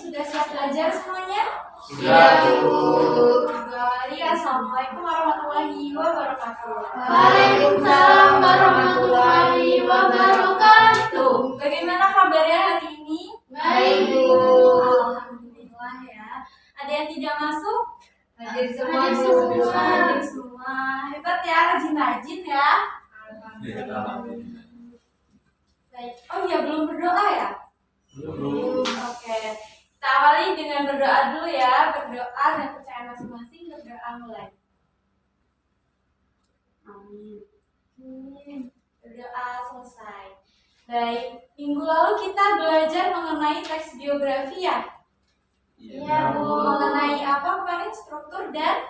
Sudah siap belajar semuanya? Siap, Bu. Baik, assalamualaikum warahmatullahi wabarakatuh. Waalaikumsalam warahmatullahi wabarakatuh. Bagaimana kabarnya hari ini? Baik, Bu. Alhamdulillah ya. Ada yang tidak masuk? Hadir semua, Hadir Bu. semua, hadir semua. Hebat ya, rajin-rajin ya. Baik. Oh iya, belum berdoa ya? Belum. Oke. Kita awali dengan berdoa dulu ya. Berdoa dan percaya masing-masing. Berdoa mulai. Amin. Berdoa selesai. Baik, minggu lalu kita belajar mengenai teks biografi ya. Iya, Bu. Mengenai apa kemarin, struktur dan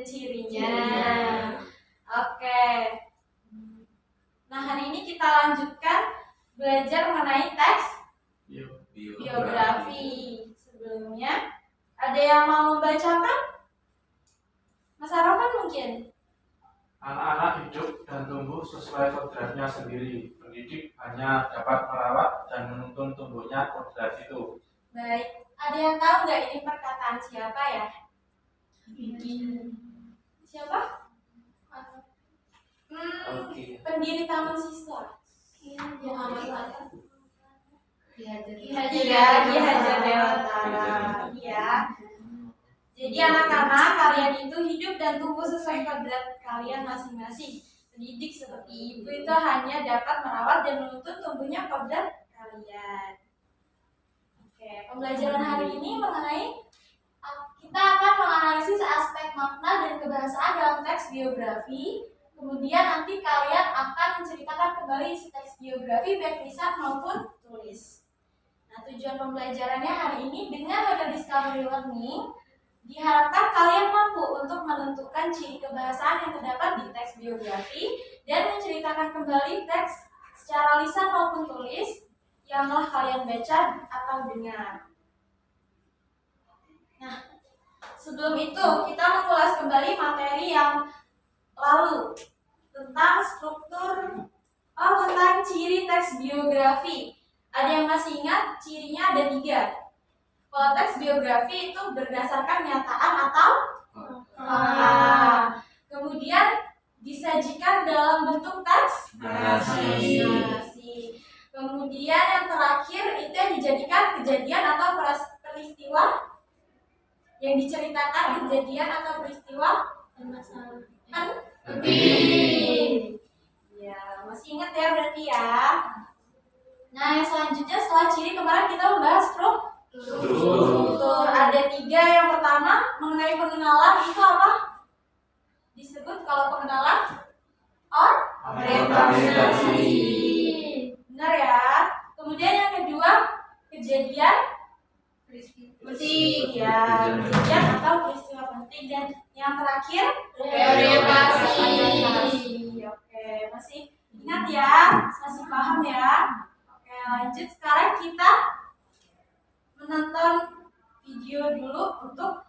cirinya. Oke. Nah, hari ini kita lanjutkan belajar mengenai teks biografi. Sebelumnya, ada yang mau membacakan? Mas Arafan mungkin? Anak-anak hidup dan tumbuh sesuai kodratnya sendiri. Pendidik hanya dapat merawat dan menuntun tumbuhnya kodrat itu. Baik, ada yang tahu nggak ini perkataan siapa ya? Siapa? Pendiri Taman Siswa. Muhammad Hatta. Ki Hajar Dewantara. Iya. Jadi anak-anak, kalian itu hidup dan tumbuh sesuai kodrat kalian masing-masing. Pendidik seperti ibu itu hanya dapat merawat dan menuntun tumbuhnya kodrat kalian. Oke, pembelajaran hari ini mengenai kita akan menganalisis aspek makna dan kebahasaan dalam teks biografi. Kemudian nanti kalian akan menceritakan kembali isi teks biografi baik lisan maupun tulis. Nah, tujuan pembelajarannya hari ini dengan metode discovery learning diharapkan kalian mampu untuk menentukan ciri kebahasaan yang terdapat di teks biografi dan menceritakan kembali teks secara lisan maupun tulis yang telah kalian baca atau dengar. Nah, sebelum itu kita mengulas kembali materi yang lalu tentang tentang ciri teks biografi. Ada yang masih ingat cirinya ada 3. Kalau teks biografi itu berdasarkan nyataan atau fakta. Kemudian disajikan dalam bentuk teks Narasi. Kemudian yang terakhir itu yang dijadikan kejadian atau peristiwa yang diceritakan kejadian atau peristiwa penting. Ya, masih ingat ya berarti ya. Nah, yang selanjutnya setelah ciri kemarin kita membahas struktur. Ada 3. Yang pertama mengenai pengenalan itu apa? Disebut kalau pengenalan orientasi. Benar ya. Kemudian yang kedua kejadian penting ya, kejadian atau peristiwa penting. Dan yang terakhir orientasi. Oke, masih ingat ya, masih paham ya. Oke, lanjut. Sekarang kita menonton video dulu untuk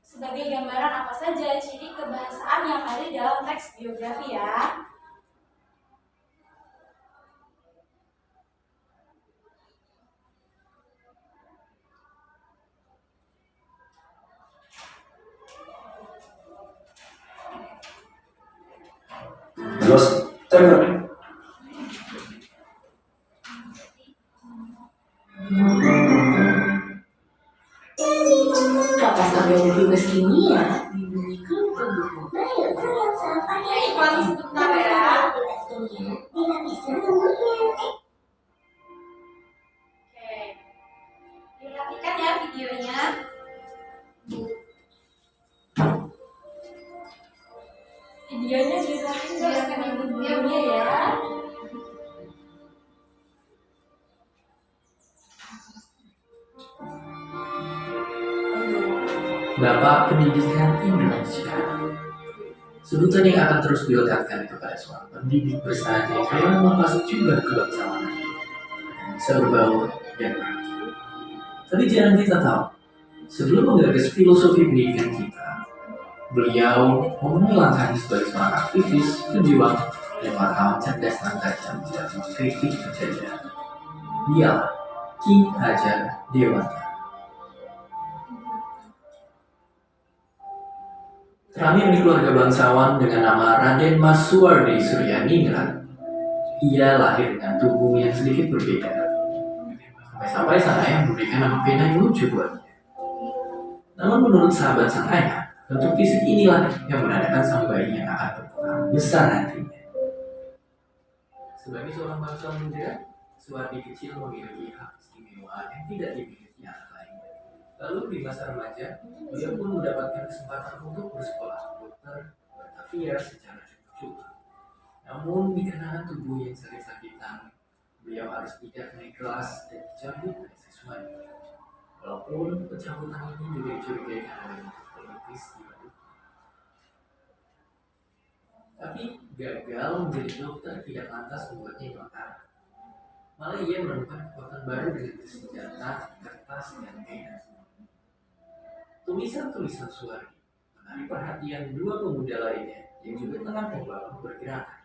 sebagai gambaran apa saja ciri kebahasaan yang ada dalam teks biografi ya. Terus, jangan. Kenapa sampai lebih begini ya? Dibunyikan pendukung. Ya, iklan sebentar ya. Oke, perhatikan ya videonya. Videonya dirasain biar kan ibu-ibunya ya. Bapak Pendidikan Indonesia. Sebutan yang akan terus dilekatkan kepada seorang pendidik bersahaja yang masuk juga ke bangsawan bisa berbaur dan berakhir. Tapi jarang kita tahu, sebelum menggagas filosofi pendidikan kita, beliau memenuhi langkahnya sebagai seorang aktivis, pejuang, dan wartawan cerdas dan tajam dalam mengkritik kejadian. Dialah Ki Hajar Dewantara. Terakhir di keluarga bangsawan dengan nama Raden Mas Suwardi Suryaningrat. Ia lahir dengan tubuh yang sedikit berbeda. Sampai-sampai sang ayah memberikan nama pena yang lucu buatnya. Namun menurut sahabat sang ayah, bentuk fisik inilah yang menandakan sang bayi yang akan berpengaruh besar nantinya. Sebagai seorang bangsawan muda, Suwardi kecil memiliki hak istimewa yang tidak dimiliki anak lain. Lalu di masa remaja, beliau pun mendapatkan kesempatan untuk bersekolah dokter Batavia secara cukup. Namun dikarenakan tubuh yang sering sakitan, beliau harus tidak naik kelas dan dicabut dari siswanya. Walaupun pencabutan ini juga dicurigai karena politis di Bandung. Tapi gagal menjadi dokter tidak lantas membuatnya hilang arah. Malah ia menemukan kekuatan baru dengan bersenjata, kertas, dan pena. Tulisan-tulisan Suwardi menarik perhatian dua pemuda lainnya yang juga tengah membangun pergerakan,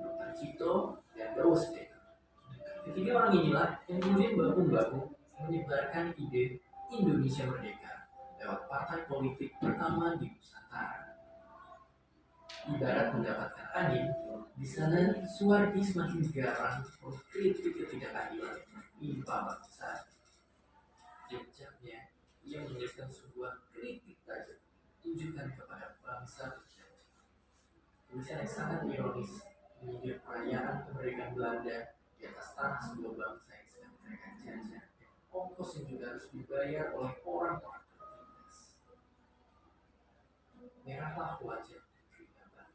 Dr. Cipto dan Bawasdeka. Ketiga orang inilah yang kemudian baku-baku menyebarkan ide Indonesia Merdeka lewat partai politik pertama di Nusantara. Ibarat mendapatkan angin, di sana Suwardi semakin garang mengkritik ketidakadilan menimpa bangsa. Jejaknya, ia menuliskan sebuah kritik tajam tujukan kepada bangsa terjajah. Tulisan yang sangat ironis menyindir perayaan kemerdekaan Belanda di atas tanah sebuah bangsa yang sedang mereka jajah, ongkos yang juga harus dibayar oleh orang-orang tertindas. Merahlah wajah keringat.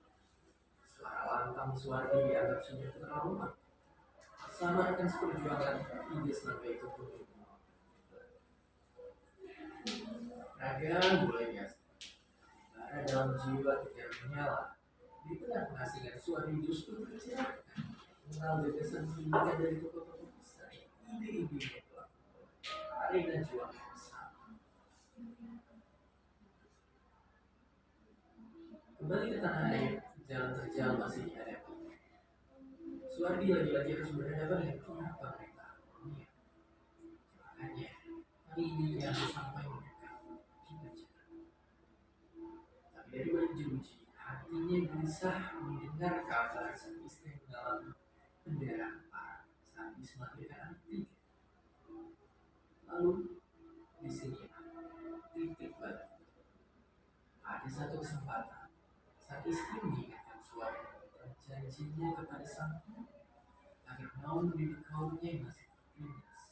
Suara lantang Suwardi dianggap sudah keterlaluan. Samarkan seperjuangan ide selama itu pun raga mulai biasa. Karena dalam jiwa tidak menyala. Di tengah pengasingan Suwardi justru tercerahkan mengenal gagasan pendidikan dari tokoh-tokoh besar. Ide-ide yang telah hari dan juang bersama. Kembali ke tanah air, jalan terjal masih dihadapi. Suwardi lagi-lagi harus berhadapan dengan pihak pemerintah dunia. Makanya, hari ini ia harus sampai mendekat di penjara. Tapi dari balik jeruji, hatinya gelisah mendengar kabar sang istri mengalami pendarahan parah saat melahirkan anak tiga. Lalu, di sini titik balik. Ada satu kesempatan, sang istri mengingatkan Suwardi janjinya kepada sang agar mau mendidik kaumnya yang masih tertindas.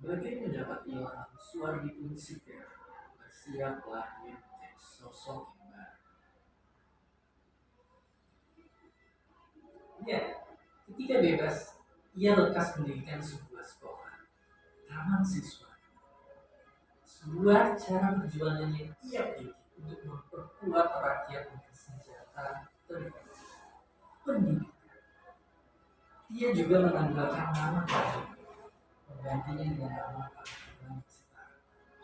Bagai mendapat ilham, Suwardi pun segera bersiap lahir menjadi sosok yang baru. Ya, ketika bebas, ia lekas mendirikan sebuah sekolah, taman siswa. Sebuah cara perjuangan yang ia pilih untuk memperkuat rakyat dengan senjata terbaik. Pendidikan. Ia juga menanggalkan nama baru, menggantinya dengan nama Pangeran Besar,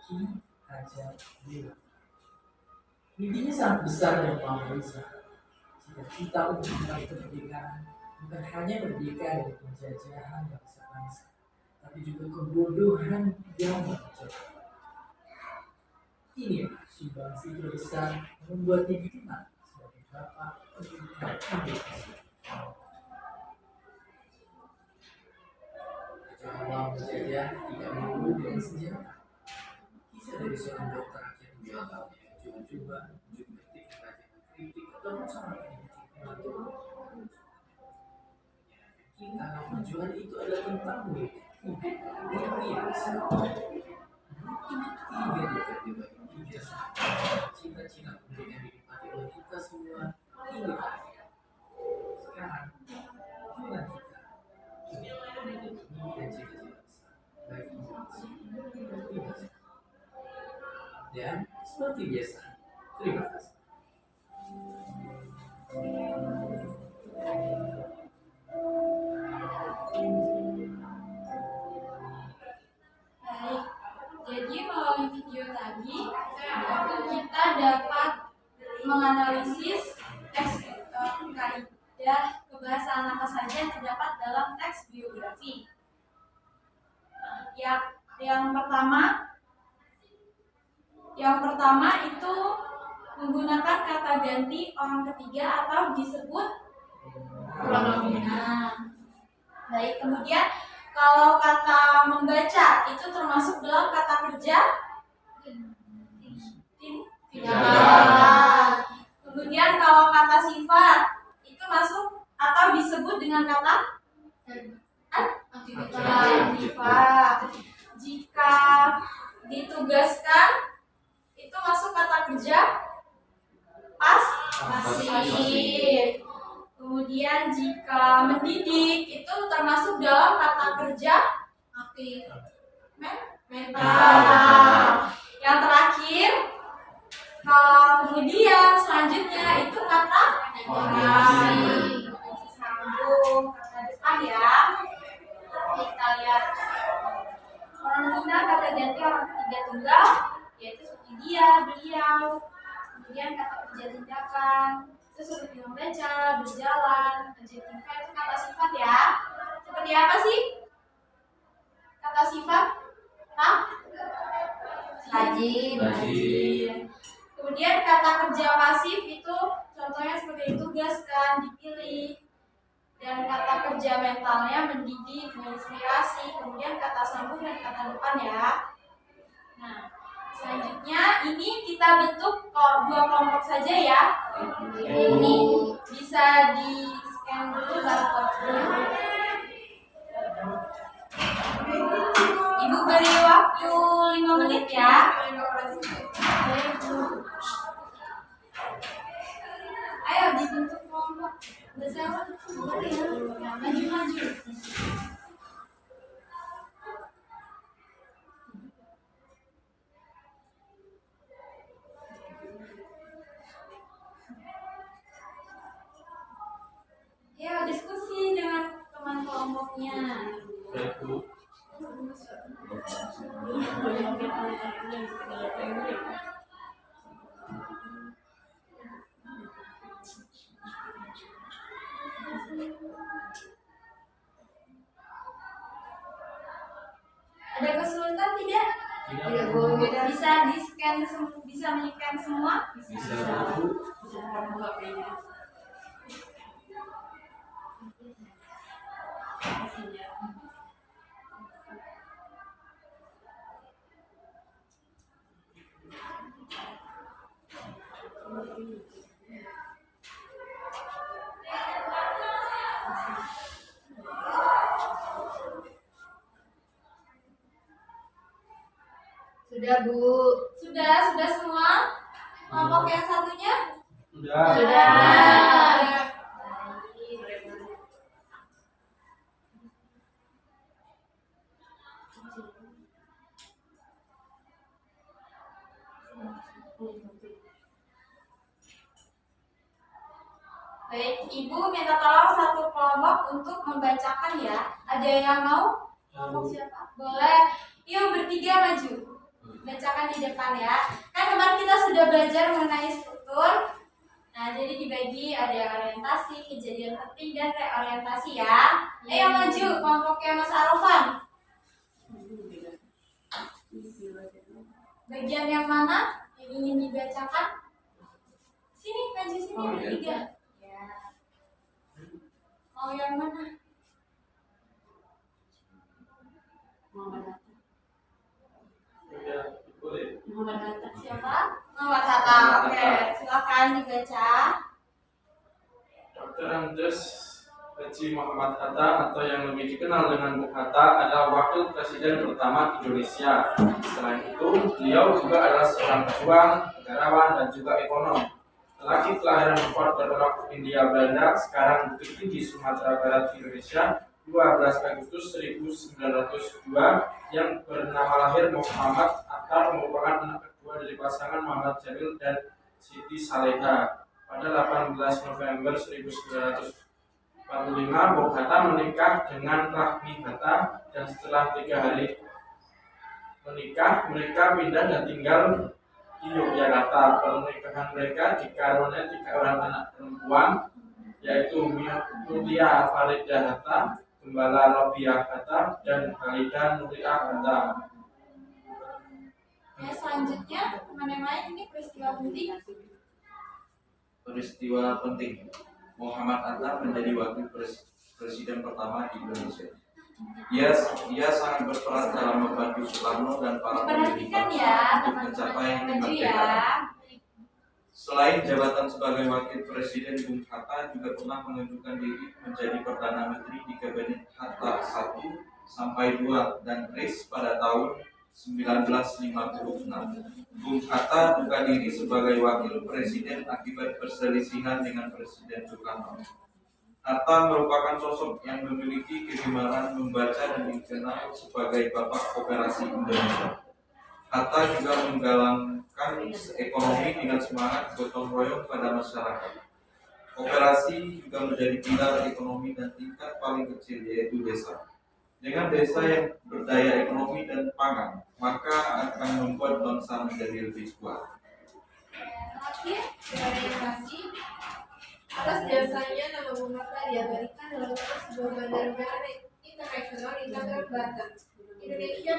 Ki Hajar Dewantara. Mimpinya sangat besar dan luar biasa. Cita-cita untuk meraih kemerdekaan bukan hanya merdeka dari penjajahan bangsa-bangsa, tapi juga kebodohan yang mencoba. Inilah sumbangsi terbesar yang membuatnya dikenal sebagai Bapak Pendidikan Indonesia. Awal menjajah tidak melulu dengan senjata. Kisah dari seorang dokter yang menjalani coba-coba juga ketika raja mengkritik atau cara pendidikan kita perjuangan itu adalah tentang mimpi yang sama. Tiga dibagi tiga cita-cita pendidikan dinikmati oleh kita semua hingga akhir. Sekarang giliran kita dan cita-cita besar bagi Indonesia. Dan seperti biasa, terima kasih. Baik, jadi melalui video tadi kita dapat menganalisis teks kaidah kebahasaan apa saja yang terdapat dalam teks biografi. Yang pertama itu menggunakan kata ganti orang ketiga atau disebut pronomen. Baik, kemudian kalau kata membaca itu termasuk dalam kata kerja? Tidak. Kemudian kalau kata sifat itu masuk atau disebut dengan kata sifat. Jika ditugaskan itu masuk kata kerja pasif. Kemudian jika mendidik itu termasuk dalam kata kerja aktif. Mental. Yang terakhir, kalau kemudian selanjutnya itu kata negasi. Sambung kata depan ya. Kita lihat menggunakan kata ganti orang ketiga tunggal yaitu seperti dia, beliau. Kemudian kata kerja tindakan itu seperti membaca, berjalan. Adjektiva itu kata sifat ya. Seperti apa sih kata sifat? Rajin. Kemudian kata kerja pasif itu contohnya seperti ditugaskan, dipilih. Dan kata kerja mentalnya mendidik, menginspirasi. Kemudian kata sambung dan kata depan ya. Nah, selanjutnya ini kita bentuk dua kelompok saja ya. Ini bisa di scan dulu barcode-nya. Ibu beri waktu 5 menit ya. Ayo dibentuk kelompok. Maju. Ya, diskusi dengan teman kelompoknya. Ada kesulitan tidak? Tidak. Bisa di scan, bisa menycan semua? Bisa. Sudah Bu. Sudah semua? Kelompok yang satunya? Sudah. Baik, Ibu minta tolong satu kelompok untuk membacakan ya. Ada yang mau? Kelompok siapa? Boleh. Yuk bertiga maju. Bacakan di depan ya. Kan kemarin kita sudah belajar mengenai struktur. Nah, jadi dibagi ada yang orientasi, kejadian penting, dan reorientasi ya. Ayo maju, kelompoknya Mas Arofan. Bagian yang mana yang ingin dibacakan? Sini, maju sini bertiga. Ya. Mau yang mana? Muhammad Hatta. Siapa? Muhammad Hatta. Oke, silakan dibaca. Dr. Andes Haji Muhammad Hatta atau yang lebih dikenal dengan Bung Hatta adalah wakil presiden pertama Indonesia. Selain itu, beliau juga adalah seorang pejuang, negarawan, dan juga ekonom. Lelaki kelahiran Newport terletak Hindia Belanda, sekarang Bukit Tinggi, Sumatera Barat, Indonesia, 12 Agustus 1902, yang bernama lahir Muhammad Attar merupakan anak kedua dari pasangan Muhammad Jamil dan Siti Saleha. Pada 18 November 1945, Bung Hatta menikah dengan Rahmi Hatta dan setelah 3 hari menikah, mereka pindah dan tinggal di Yogyakarta. Pernikahan mereka dikaruniai 3 orang anak perempuan, yaitu Mutia Faridah Hatta, Gembala Robiah kata dan Khalida Nuriah kata. Ya, selanjutnya mana ini peristiwa penting. Peristiwa penting. Muhammad Hatta menjadi wakil presiden pertama di Indonesia. Ia sangat berperan dalam membantu Soekarno dan para Perhatikan pendiri ya, untuk mencapai teman-teman ya. kemerdekaan. Selain jabatan sebagai wakil presiden, Bung Hatta juga pernah mengajukan diri menjadi Perdana Menteri di Kabinet Hatta 1 sampai 2 dan Kris pada tahun 1956. Bung Hatta buka diri sebagai wakil presiden akibat perselisihan dengan Presiden Soekarno. Hatta merupakan sosok yang memiliki kegemaran membaca dan dikenal sebagai Bapak Koperasi Indonesia. Hatta juga menggalakkan ekonomi dengan semangat gotong royong pada masyarakat. Koperasi juga menjadi pilar ekonomi dan tingkat paling kecil yaitu desa. Dengan desa yang berdaya ekonomi dan pangan, maka akan membuat bangsa menjadi lebih kuat. Terakhir, terima kasih atas jasanya nama Bung Hatta diabadikan dalam sebuah bandar udara internasional di Tangerang, Banten. Indonesia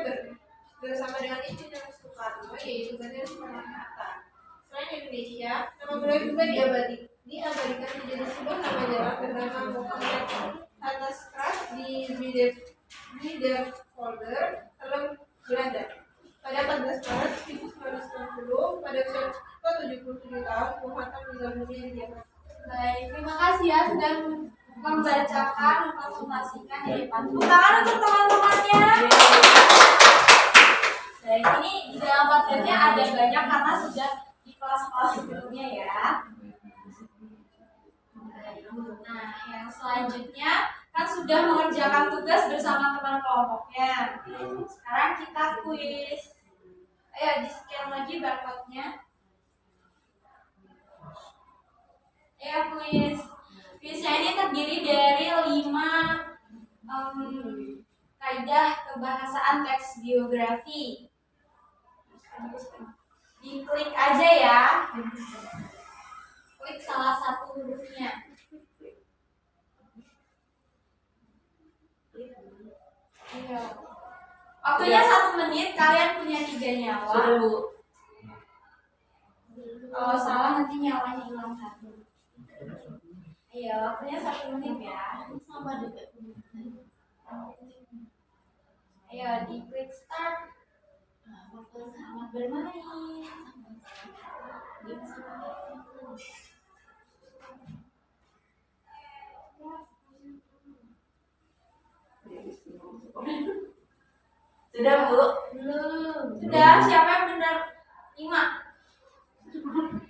bersama dengan Insinyur Soekarno, yaitu Bandar Soekarno-Hatta. Selain Indonesia, nama beliau juga diabadikan menjadi sebuah nama jalan bernama Muhammad Hatta Straat di Biederfolder, Belanda. Pada 14 Maret 1990, pada usia 77 tahun, Bung Hatta meninggal dunia di Jakarta. Baik, terima kasih ya sudah membacakan, mengkonsultasikan ya Pak. Tepuk tangan untuk teman-temannya. Baik, ini di dalam materinya ada banyak karena sudah di kelas-kelas sebelumnya ya. Nah, yang selanjutnya kan sudah mengerjakan tugas bersama teman kelompoknya. Sekarang kita kuis. Ayo di-scan lagi barcode-nya. Ayo kuis. Kuisnya ini terdiri dari 5 kaidah kebahasaan teks biografi. Diklik aja ya. Klik salah satu hurufnya. Iya. Waktunya 1 menit, kalian punya 3 nyawa. Sudah, Bu. Kalau salah nanti nyawanya hilang 1. Iya, waktunya 1 menit ya. Sama juga. Ayo, di klik start. Selamat bermain. Sudah, Bu. Belum. Sudah, siapa yang benar? 5. Sudah belum?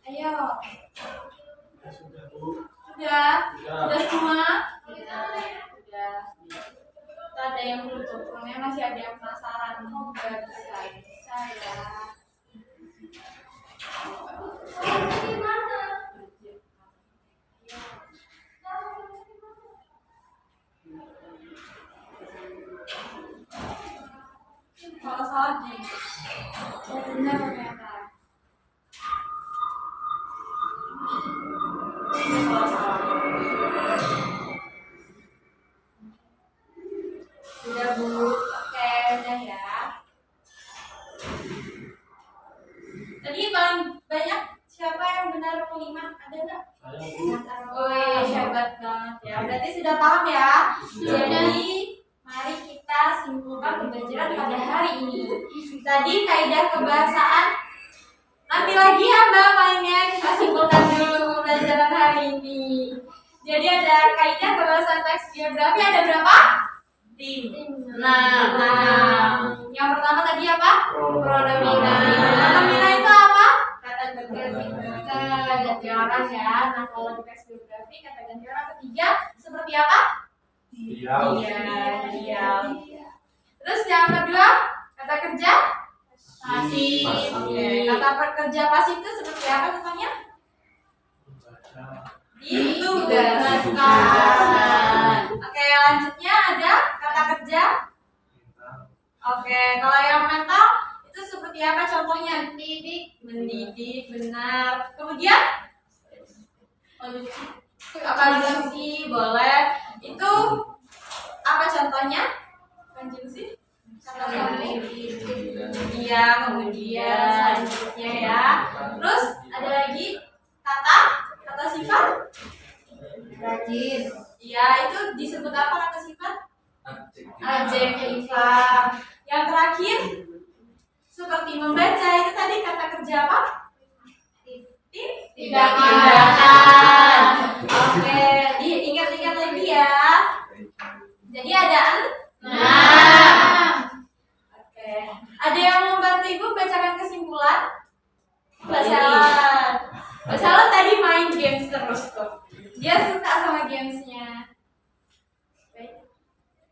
Ayo. Sudah, Bu. Sudah? Sudah semua? Sudah. Ada yang belum pokoknya masih ada yang penasaran. Nggak bisa ya. Gimana? Kalau salah nih. Oh, benar ternyata. Kalau salah. Sudah, Bu. Oke, udah ya. Tadi paling banyak siapa yang benar 5? Ada nggak? Saya, Bu. Woi, hebat banget ya. Berarti sudah paham ya? Jadi, mari kita simpulkan pembelajaran pada hari ini. Tadi kaidah kebahasaan. Nanti lagi ya Mbak mainnya. Kita simpulkan dulu pembelajaran hari ini. Jadi ada kaidah kebahasaan teks biografi ada berapa? Nah, yang pertama tadi apa? Pronomina. Pronomina itu apa? Kata ganti orang ya. Nah, kalau di teks biografi kata ganti orang ketiga seperti apa? Diam. Terus yang kedua kata kerja pasif. Oke. Kata kerja pasif itu seperti apa contohnya? Ditugaskan. Oke, lanjutnya ada kata kerja. Oke, kalau yang mental itu seperti apa contohnya? Mendidik, benar. Kemudian konjungsi, boleh. Itu apa contohnya? Konjungsi? Iya, kemudian selanjutnya ya. Terus ada lagi kata sifat? Rajin. Iya, itu disebut apa kata sifat? Adjektiva. Yang terakhir seperti membaca, itu tadi kata kerja apa? Tindakan. Oke, diingat-ingat lagi ya. Jadi ada 6. Oke. Ada yang membantu Ibu bacakan kesimpulan? Mbak Salon tadi main games terus tuh. Dia suka sama gamesnya. Baik.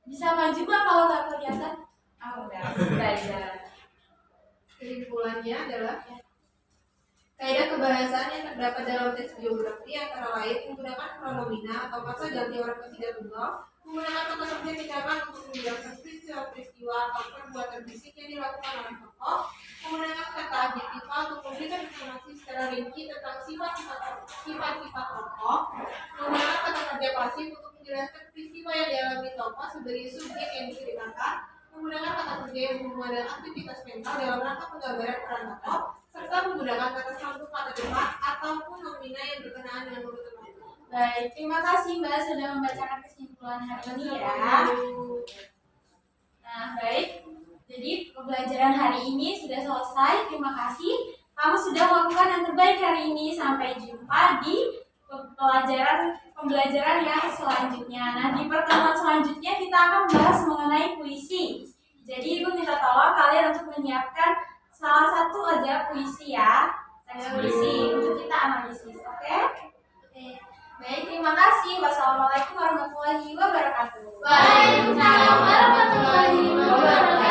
Bisa maju nggak kalau nggak kelihatan? Oh, udah aja. Kesimpulannya adalah kaidah kebahasaan yang terdapat dalam teks biografi antara lain menggunakan pronomina atau kata ganti orang ketiga tunggal, menggunakan kata kerja tindakan untuk menjelaskan peristiwa atau perbuatan fisik yang dilakukan oleh tokoh, menggunakan kata adjektiva untuk memberikan informasi secara rinci tentang sifat-sifat tokoh, menggunakan kata kerja pasif untuk menjelaskan peristiwa yang dialami tokoh sebagai subjek yang diceritakan, menggunakan kata kerja yang berhubungan dengan aktivitas mental dalam rangka penggambaran peran tokoh, serta menggunakan kata sambung kata depan ataupun nomina yang berkenaan dengan urutan waktu. Baik, terima kasih Mbak sudah membacakan kesimpulan hari ini ya. Nah, baik. Jadi pembelajaran hari ini sudah selesai. Terima kasih. Kamu sudah melakukan yang terbaik hari ini. Sampai jumpa di pembelajaran yang selanjutnya. Nah, di pertemuan selanjutnya kita akan membahas mengenai puisi. Jadi Ibu minta tolong kalian untuk menyiapkan salah satu aja puisi ya, teks puisi untuk kita analisis. Oke? Baik, terima kasih. Wassalamualaikum warahmatullahi wabarakatuh. Waalaikumsalam warahmatullahi wabarakatuh.